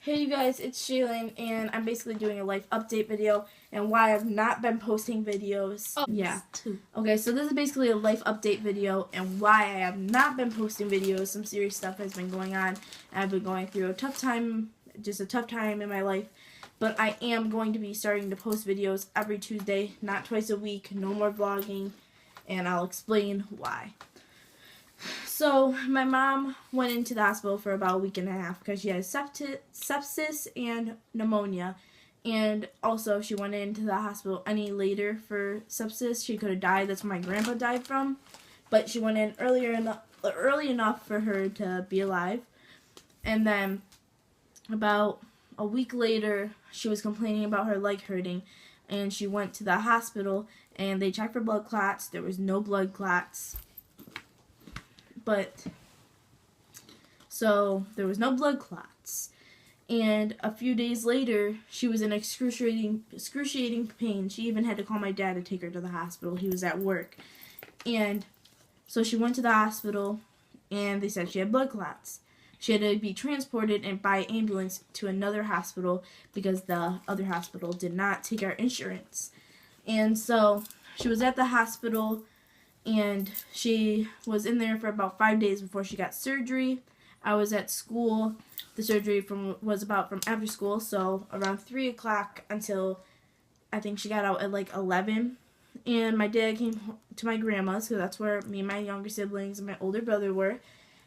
Hey you guys, it's Shaylin, and I'm basically doing a life update video and why I've not been posting videos. Okay, so this is basically a life update video and why I have not been posting videos. Some serious stuff has been going on. I've been going through a tough time in my life, but I am going to be starting to post videos every Tuesday, not twice a week, no more vlogging, and I'll explain why. So, my mom went into the hospital for about a week and a half because she had sepsis and pneumonia. And also, if she went into the hospital any later for sepsis, she could have died. That's where my grandpa died from. But she went in early enough for her to be alive. And then, about a week later, she was complaining about her leg hurting. And she went to the hospital, and they checked for blood clots. There was no blood clots. So there was no blood clots, and a few days later she was in excruciating pain. She even had to call my dad to take her to the hospital. He was at work, and so she went to the hospital, and they said she had blood clots. She had to be transported by ambulance to another hospital because the other hospital did not take our insurance. And so she was at the hospital, and she was in there for about 5 days before she got surgery. I was at school. The surgery was about from after school, so around 3 o'clock until I think she got out at like 11. And my dad came to my grandma's, because that's where me and my younger siblings and my older brother were.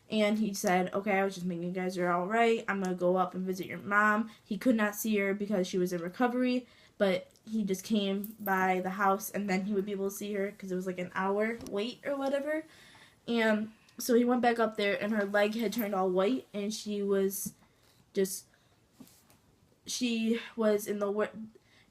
And he said, okay, I was just making you guys are all right. I'm going to go up and visit your mom. He could not see her because she was in recovery, but he just came by the house, and then he would be able to see her because it was like an hour wait or whatever. And so he went back up there, and her leg had turned all white, and she was in the,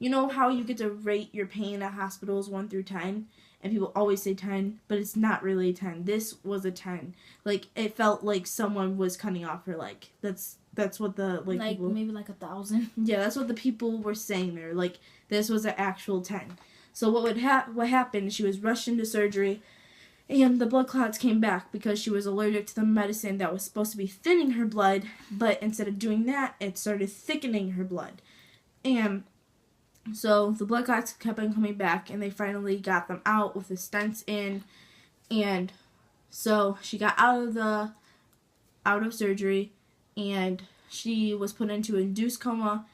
you know how you get to rate your pain at hospitals 1 through 10, and people always say 10, but it's not really a 10. This was a 10. Like, it felt like someone was cutting off her leg. That's what the people, maybe like 1,000. Yeah, that's what the people were saying there. Like, this was an actual 10. So what happened? She was rushed into surgery, and the blood clots came back because she was allergic to the medicine that was supposed to be thinning her blood, but instead of doing that, it started thickening her blood. And so the blood clots kept on coming back, and they finally got them out with the stents in. And so she got out of surgery, and she was put into induced coma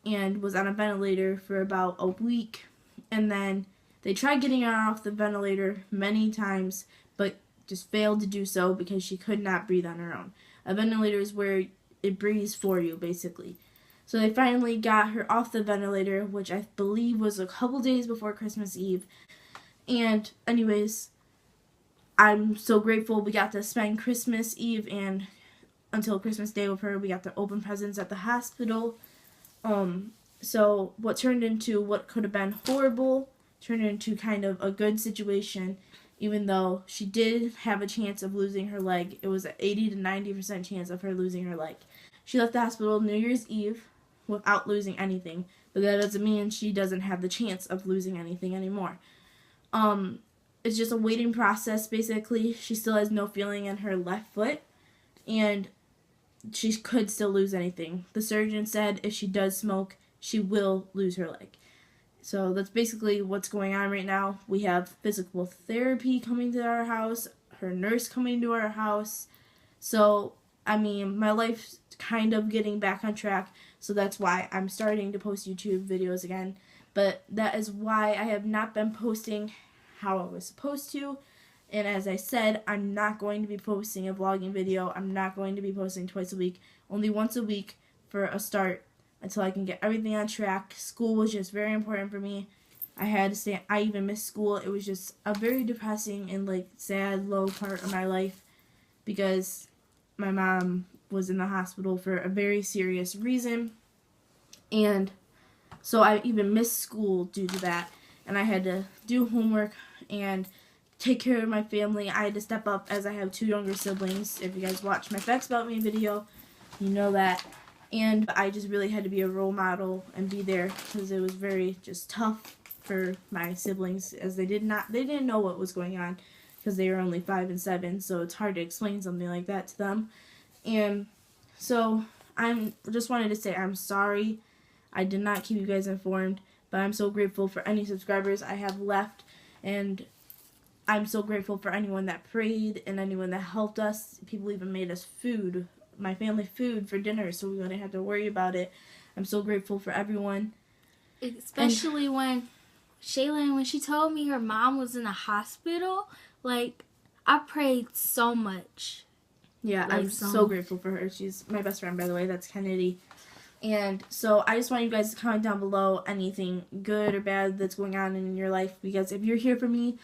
and was on a ventilator for about a week. And then they tried getting her off the ventilator many times, but just failed to do so because she could not breathe on her own. A ventilator is where it breathes for you, basically. So they finally got her off the ventilator, which I believe was a couple days before Christmas Eve. And anyways, I'm so grateful we got to spend Christmas Eve and until Christmas Day with her. We got to open presents at the hospital. So what turned into what could have been horrible turned into kind of a good situation, even though she did have a chance of losing her leg. It was an 80 to 90% chance of her losing her leg. She left the hospital New Year's Eve without losing anything, but that doesn't mean she doesn't have the chance of losing anything anymore. It's just a waiting process, basically. She still has no feeling in her left foot, and she could still lose anything. The surgeon said if she does smoke, she will lose her leg. So that's basically what's going on right now. We have physical therapy coming to our house, her nurse coming to our house. So, I mean, my life's kind of getting back on track, so that's why I'm starting to post YouTube videos again. But that is why I have not been posting how I was supposed to. And as I said, I'm not going to be posting a vlogging video. I'm not going to be posting twice a week, only once a week for a start until I can get everything on track. School was just very important for me. I even missed school. It was just a very depressing and sad, low part of my life because my mom was in the hospital for a very serious reason. And so I even missed school due to that. And I had to do homework and take care of my family. I had to step up as I have 2 younger siblings. If you guys watch my Facts About Me video, you know that. And I just really had to be a role model and be there because it was very just tough for my siblings as they didn't know what was going on because they were only 5 and 7, so it's hard to explain something like that to them. And so I'm just wanted to say I'm sorry. I did not keep you guys informed, but I'm so grateful for any subscribers I have left, and I'm so grateful for anyone that prayed and anyone that helped us. People even made us food, my family food for dinner, so we wouldn't have to worry about it. I'm so grateful for everyone. Especially when Shaylin, when she told me her mom was in the hospital, like, I prayed so much. Yeah, Like, I'm so grateful for her. She's my best friend, by the way. That's Kennedy. And so I just want you guys to comment down below anything good or bad that's going on in your life, because if you're here for me,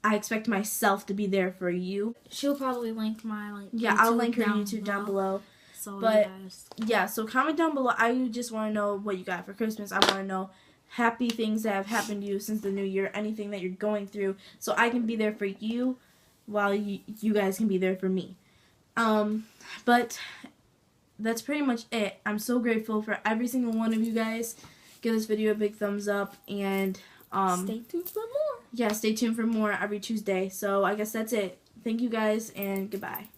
I expect myself to be there for you. She'll probably link my Yeah, I'll link her YouTube down below. So But guys. yeah, so comment down below. I just want to know what you got for Christmas. I want to know happy things that have happened to you since the new year, anything that you're going through, so I can be there for you while you guys can be there for me. But that's pretty much it. I'm so grateful for every single one of you guys. Give this video a big thumbs up, and stay tuned for more. Yeah, stay tuned for more every Tuesday. So I guess that's it. Thank you guys, and goodbye.